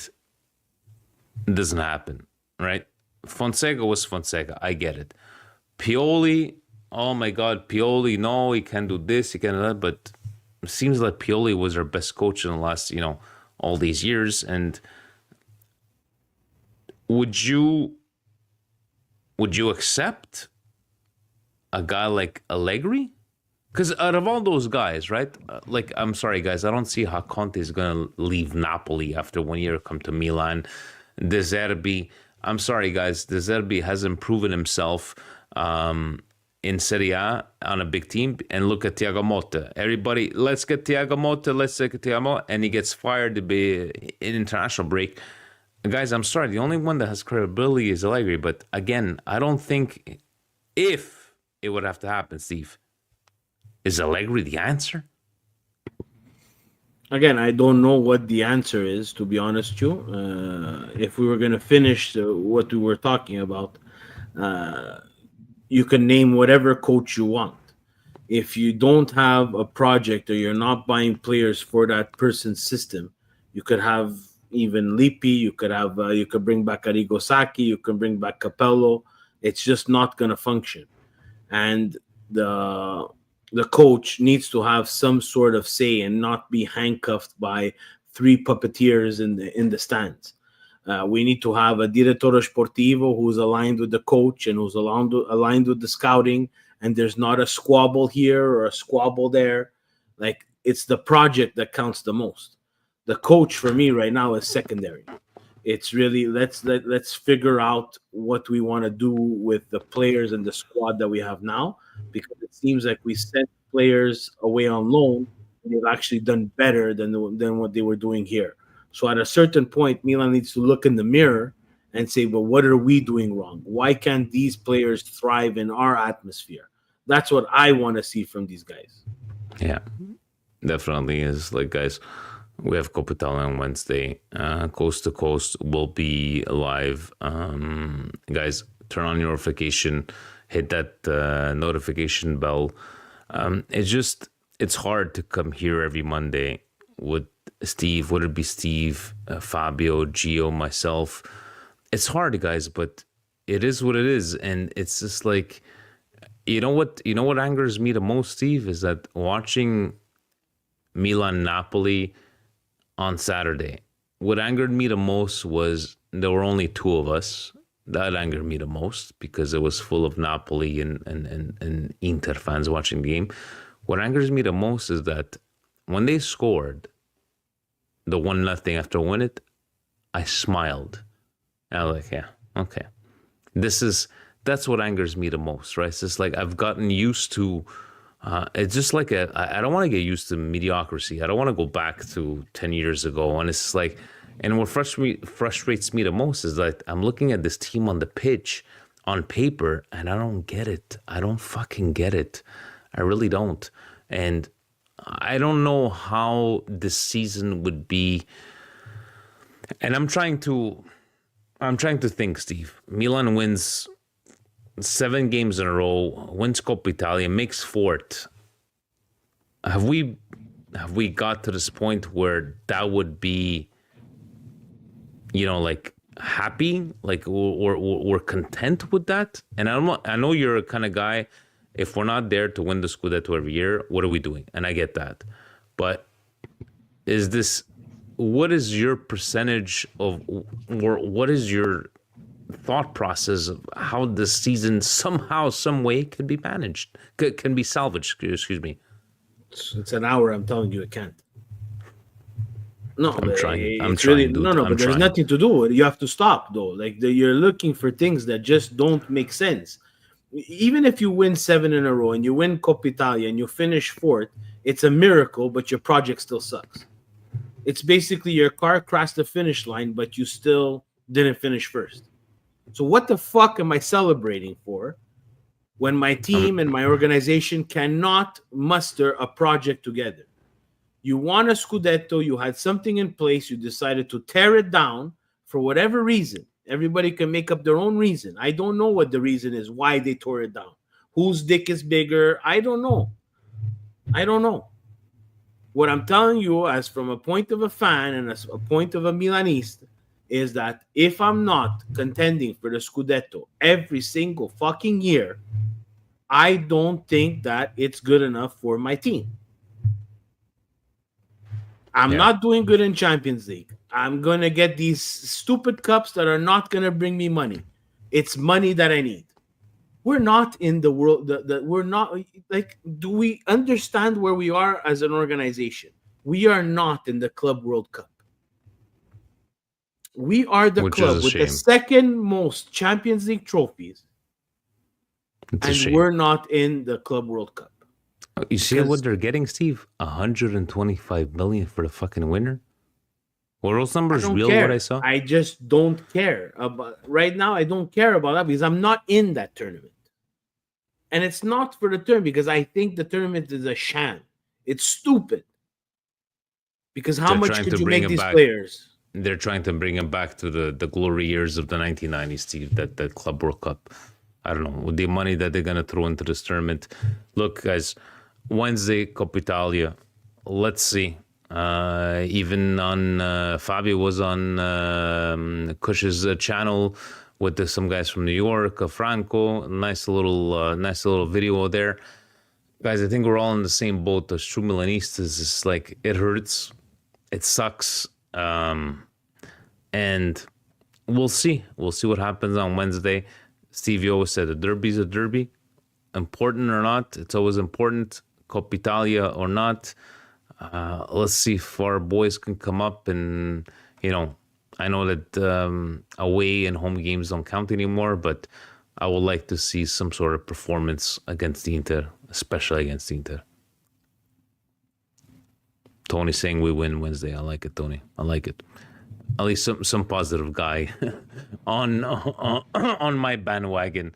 it doesn't happen, right? Fonseca was Fonseca. I get it. Pioli, oh my God, Pioli, no, he can do this, he can do that, but it seems like Pioli was our best coach in the last, all these years. And would you would you accept a guy like Allegri? Because out of all those guys, right? Like, I'm sorry, guys, I don't see how Conte is going to leave Napoli after 1 year, come to Milan. De Zerbi, I'm sorry, guys, De Zerbi hasn't proven himself in Serie A on a big team. And look at Thiago Motta. Everybody, let's get Thiago Motta, let's get Thiago Motta. And he gets fired to be in international break. Guys, I'm sorry, the only one that has credibility is Allegri. But again, I don't think if it would have to happen, Steve. Is Allegri the answer? Again, I don't know what the answer is, to be honest with you. If we were going to finish what we were talking about, you can name whatever coach you want. If you don't have a project or you're not buying players for that person's system, you could have even Lippi, you could bring back Arrigo Sacchi, you can bring back Capello. It's just not going to function. And the coach needs to have some sort of say and not be handcuffed by three puppeteers in the stands. We need to have a direttore sportivo who's aligned with the coach and who's aligned with the scouting, and there's not a squabble here or a squabble there. Like, it's the project that counts the most. The coach for me right now is secondary. It's really let's figure out what we want to do with the players and the squad that we have now, because it seems like we sent players away on loan and they've actually done better than what they were doing here. So at a certain point, Milan needs to look in the mirror and say, "But what are we doing wrong? Why can't these players thrive in our atmosphere?" That's what I want to see from these guys. Yeah, definitely is. Like, guys, we have Coppa Italia on Wednesday. Coast to Coast will be live. Guys, turn on your notification. Hit that notification bell. It's hard to come here every Monday with Steve. Would it be Steve, Fabio, Gio, myself? It's hard, guys, but it is what it is. And it's just like, you know what angers me the most, Steve, is that watching Milan Napoli on Saturday. What angered me the most was there were only two of us. That angered me the most because it was full of Napoli and Inter fans watching the game. What angers me the most is that when they scored, the 1-0 after win it, I smiled. And I was like, yeah, okay. That's what angers me the most, right? It's just like I've gotten used to. It's just like I don't want to get used to mediocrity. I don't want to go back to 10 years ago. And it's like, and what frustrates me the most is that I'm looking at this team on the pitch, on paper, and I don't get it. I don't fucking get it. I really don't. And I don't know how this season would be. And I'm trying to think, Steve. Milan wins 7 games in a row, wins Coppa Italia, makes fourth. Have we got to this point where that would be, like happy, like we're content with that? And I know you're a kind of guy. If we're not there to win the Scudetto every year, what are we doing? And I get that, but what is your percentage of, or what is your thought process of how this season somehow, some way can be managed, can be salvaged? Excuse me. It's an hour. I'm telling you, it can't. No, I'm trying. I'm it's trying, really dude. no, I'm but there's trying. nothing to do. You have to stop though. Like you're looking for things that just don't make sense. Even if you win 7 in a row and you win Coppa Italia and you finish fourth, it's a miracle. But your project still sucks. It's basically your car crossed the finish line, but you still didn't finish first. So what the fuck am I celebrating for when my team and my organization cannot muster a project together? You won a Scudetto, you had something in place, you decided to tear it down for whatever reason. Everybody can make up their own reason. I don't know what the reason is, why they tore it down. Whose dick is bigger? I don't know. What I'm telling you, as from a point of a fan and as a point of a Milanista, is that if I'm not contending for the Scudetto every single fucking year, I don't think that it's good enough for my team. I'm not doing good in Champions League. I'm going to get these stupid cups that are not going to bring me money. It's money that I need. We're not in the world. We're not like, do we understand where we are as an organization? We are not in the Club World Cup. We are the club with the second most Champions League trophies. And we're not in the Club World Cup. You see what they're getting, Steve? 125 million for the fucking winner. Were those numbers real? What I saw? I just don't care about right now. I don't care about that because I'm not in that tournament, and it's not for the tournament because I think the tournament is a sham. It's stupid. Because how much could you make these players? They're trying to bring him back to the glory years of the 1990s, Steve. That Club World Cup. I don't know, with the money that they're gonna throw into this tournament. Look, guys. Wednesday, Coppa Italia. Let's see. Even on Fabio was on Cush's channel with some guys from New York, Franco. Nice little video there, guys. I think we're all in the same boat as true Milanistas. It's like it hurts, it sucks, and we'll see. We'll see what happens on Wednesday. Stevie always said a derby's a derby, important or not. It's always important. Coppa Italia or not. Let's see if our boys can come up and, I know that away and home games don't count anymore, but I would like to see some sort of performance against the Inter, especially against the Inter. Tony saying we win Wednesday. I like it, Tony. I like it. At least some positive guy on my bandwagon.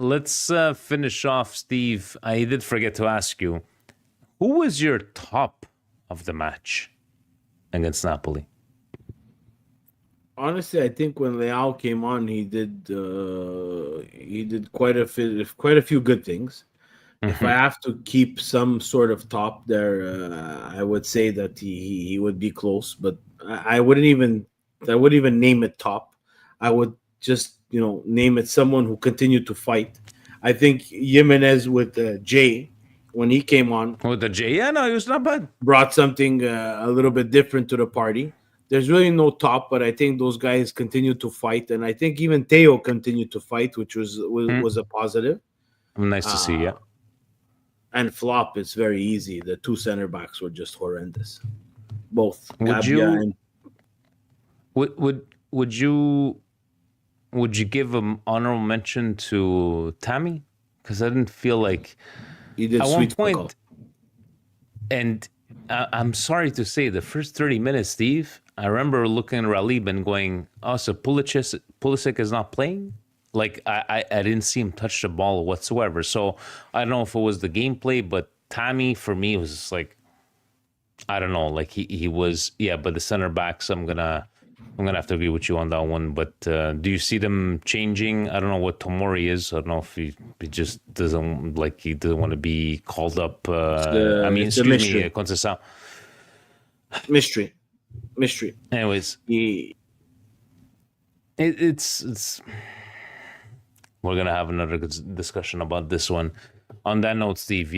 Let's finish off, Steve. I did forget to ask you, who was your top of the match against Napoli? Honestly, I think when Leao came on, he did quite a few good things. Mm-hmm. If I have to keep some sort of top there, I would say that he would be close, but I wouldn't even name it top. I would just name it someone who continued to fight. I think Jimenez with Jay, when he came on with the Jay, yeah, no, he was not bad. Brought something a little bit different to the party. There's really no top, but I think those guys continued to fight, and I think even Theo continued to fight, which was a positive. Nice to see, yeah. And flop, it's very easy. The two center backs were just horrendous. both Would Gabbia you and would you give an honorable mention to Tammy? Because I didn't feel like he did at one sweet fuck all. point, and I'm sorry to say, the first 30 minutes, Steve, I remember looking at Ralib and going, "Oh, so Pulisic is not playing." Like I didn't see him touch the ball whatsoever. So I don't know if it was the gameplay, but Tammy for me was just like, I don't know, like he was, yeah. But the center backs, I'm gonna have to agree with you on that one. But do you see them changing? I don't know what Tomori is. I don't know if he just doesn't like, he doesn't want to be called up. I mean, It's a excuse me, mystery, Conceição. mystery, mystery. Anyways, He, it's we're gonna have another discussion about this one. On that note, Steve,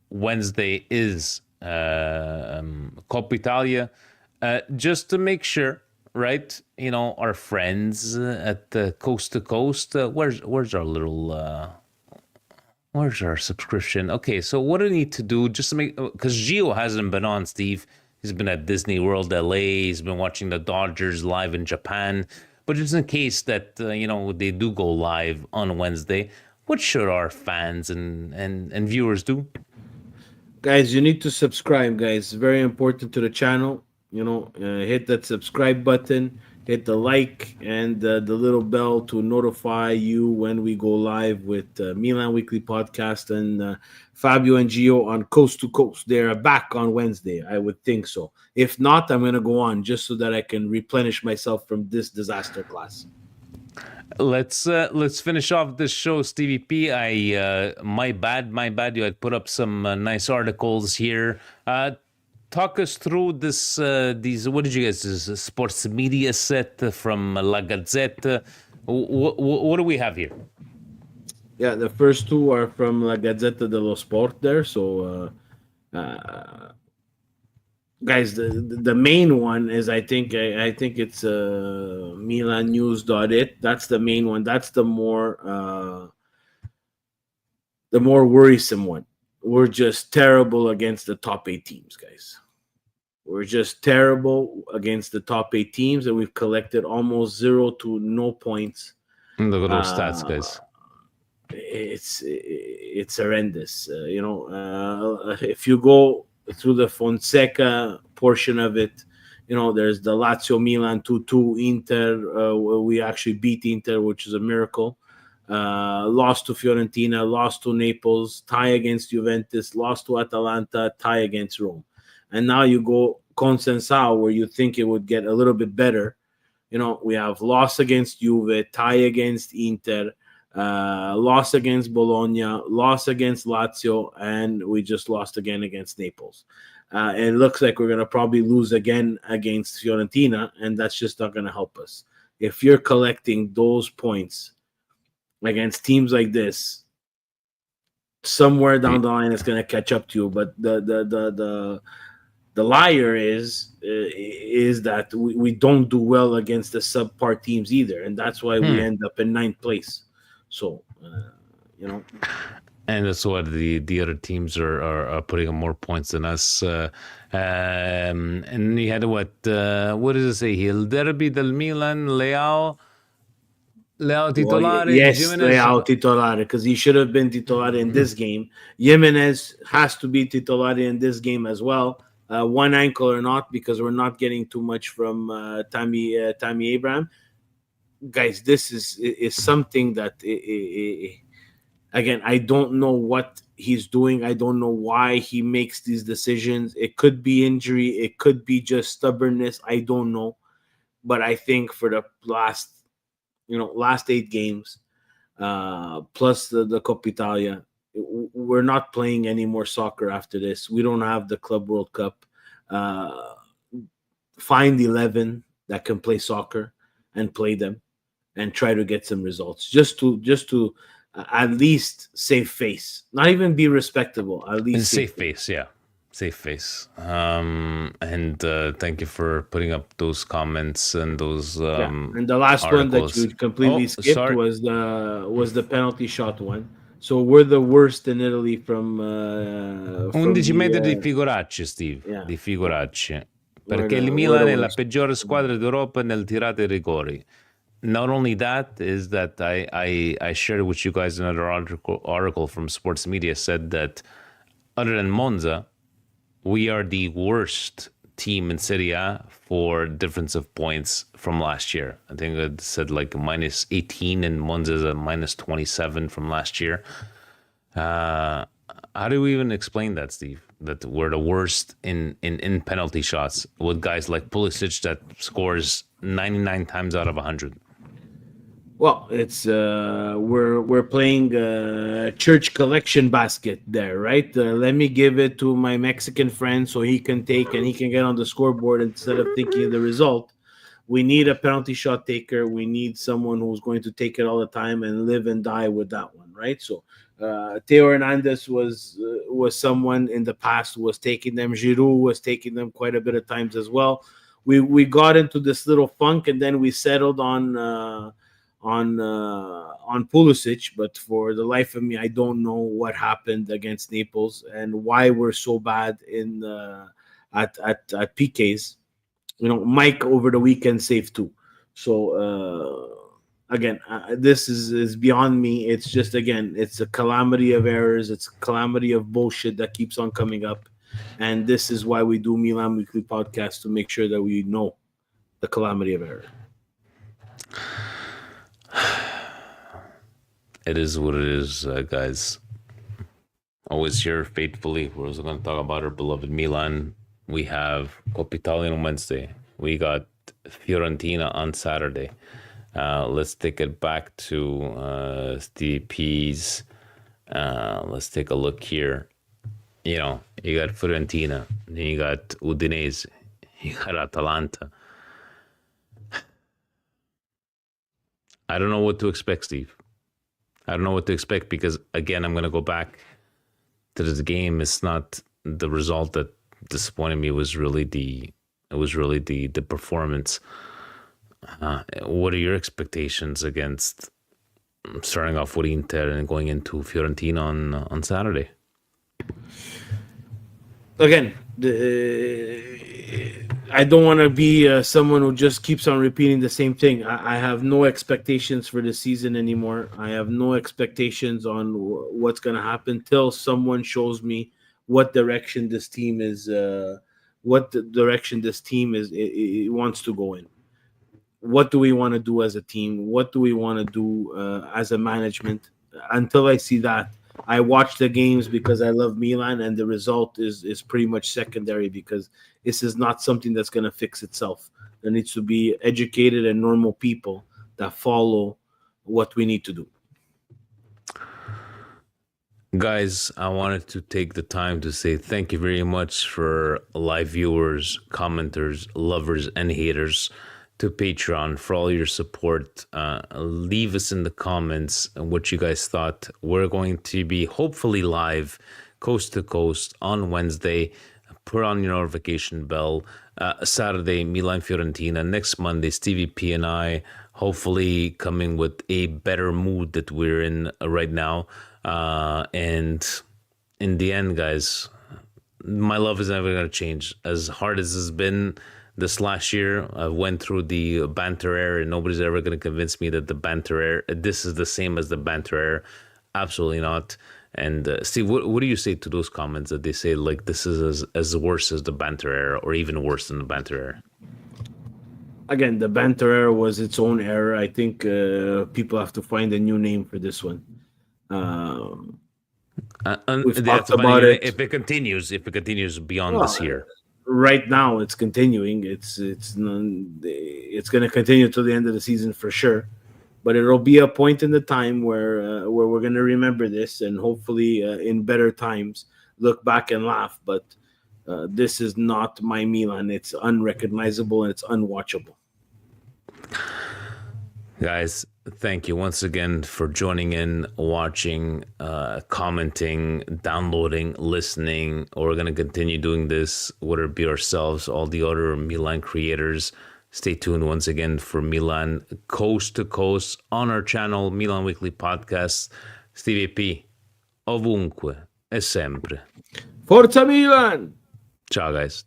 Wednesday is Coppa Italia. Just to make sure, right? Our friends at the Coast to Coast. Where's our little where's our subscription? Okay, so what do I need to do just to make, because Gio hasn't been on, Steve. He's been at Disney World LA. He's been watching the Dodgers live in Japan. But just in case that they do go live on Wednesday, what should our fans and viewers do? guys, you need to subscribe, guys. Very important to the channel. Hit that subscribe button, hit the like, and the little bell to notify you when we go live with Milan Weekly Podcast and Fabio and Gio on Coast to Coast. They're back on Wednesday, I would think so. If not, I'm going to go on just so that I can replenish myself from this disaster class. Let's finish off this show, Stevie P. My bad. You had put up some nice articles here. Talk us through these. What did you guys? This is a sports media set from La Gazzetta. What do we have here? Yeah, the first two are from La Gazzetta dello Sport there. So, guys, the main one is I think it's milannews.it. That's the main one. That's the more worrisome one. We're just terrible against the top 8 teams, guys. We're just terrible against the top 8 teams, and we've collected almost 0 to no points. Look at those stats, guys. It's horrendous. If you go through the Fonseca portion of it, there's the Lazio Milan 2-2 Inter. We actually beat Inter, which is a miracle. Lost to Fiorentina, lost to Naples, tie against Juventus, lost to Atalanta, tie against Rome. And now you go Consensao, where you think it would get a little bit better. We have loss against Juve, tie against Inter, loss against Bologna, loss against Lazio, and we just lost again against Naples. It looks like we're going to probably lose again against Fiorentina, and that's just not going to help us. If you're collecting those points against teams like this, somewhere down the line it's going to catch up to you. But the liar is that we don't do well against the subpar teams either, and that's why we end up in 9th place. So and that's what the other teams are putting on more points than us. And we had what does it say here? Il derby del Milan, Leao titolare. Yes, Jimenez. Leao titolare, because he should have been titolare in this game. Jimenez has to be titolare in this game as well. One ankle or not, because we're not getting too much from Tammy Abraham. Guys, this is something that again, I don't know what he's doing. I don't know why he makes these decisions. It could be injury, it could be just stubbornness. I don't know, but I think for the last 8 games, plus the Coppa Italia, we're not playing any more soccer after this. We don't have the Club World Cup. Find 11 that can play soccer and play them and try to get some results. Just to at least save face. Not even be respectable. At least save face. Yeah. Safe face. And thank you for putting up those comments and those And the last articles. one that you completely skipped was the penalty shot one. So we're the worst in Italy from 11 metri di figuracce, Steve. Yeah. Di figuracce. Where Perché il we're the Milan è la worst. peggiore squadra d'Europa nel tirate i rigori. Not only that is that I shared with you guys another article from Sports Media said that other than Monza, we are the worst team in Serie A for difference of points from last year. I think it said like minus 18 and Monza is a minus 27 from last year. How do we even explain that, Steve? That we're the worst in penalty shots with guys like Pulisic that scores 99 times out of 100. Well, it's we're playing church collection basket there, right? Let me give it to my Mexican friend so he can take and he can get on the scoreboard instead of thinking of the result. We need a penalty shot taker. We need someone who's going to take it all the time and live and die with that one, right? So Teo Hernandez was someone in the past who was taking them. Giroud was taking them quite a bit of times as well. We got into this little funk and then we settled on Pulisic, but for the life of me, I don't know what happened against Naples and why we're so bad in at PKs. Mike over the weekend saved two. So again, this is beyond me. It's just again, it's a calamity of errors. It's a calamity of bullshit that keeps on coming up, and this is why we do Milan Weekly Podcast to make sure that we know the calamity of error. It is what it is, guys. Always here faithfully. We're also going to talk about our beloved Milan. We have Coppa Italia on Wednesday. We got Fiorentina on Saturday. Let's take it back to Stevie P's. Let's take a look here. You got Fiorentina, then you got Udinese, you got Atalanta. I don't know what to expect, Steve. I don't know what to expect because, again, I'm going to go back to this game. It's not the result that disappointed me. It was really the performance. What are your expectations against starting off with Inter and going into Fiorentina on Saturday? Again, I don't want to be someone who just keeps on repeating the same thing. I have no expectations for the season anymore. I have no expectations on what's going to happen till someone shows me what direction this team is, it wants to go in. What do we want to do as a team? What do we want to do as a management? Until I see that, I watch the games because I love Milan, and the result is pretty much secondary because this is not something that's going to fix itself. There needs to be educated and normal people that follow what we need to do. Guys, I wanted to take the time to say thank you very much for live viewers, commenters, lovers, and haters to Patreon for all your support. Leave us in the comments what you guys thought. We're going to be hopefully live coast to coast on Wednesday. Put on your notification bell. Saturday, Milan Fiorentina. Next Monday, Stevie P and I hopefully coming with a better mood that we're in right now. And in the end, guys, my love is never going to change. As hard as it's been this last year, I went through the banter era, and nobody's ever going to convince me that the banter era, this is the same as the banter era. Absolutely not. And Steve, what do you say to those comments that they say like this is as worse as the banter era, or even worse than the banter era? Again, the banter era was its own era. I think people have to find a new name for this one. We've talked about it. If it continues beyond this year. Right now, it's continuing. It's going to continue till the end of the season for sure. But it'll be a point in the time where we're going to remember this, and hopefully in better times look back and laugh. But this is not my Milan. It's unrecognizable and it's unwatchable. Guys, thank you once again for joining in, watching, commenting, downloading, listening. We're going to continue doing this, whether it be ourselves, all the other Milan creators. Stay tuned once again for Milan Coast to Coast on our channel, Milan Weekly Podcast. Stevie P, ovunque e sempre. Forza Milan! Ciao, guys.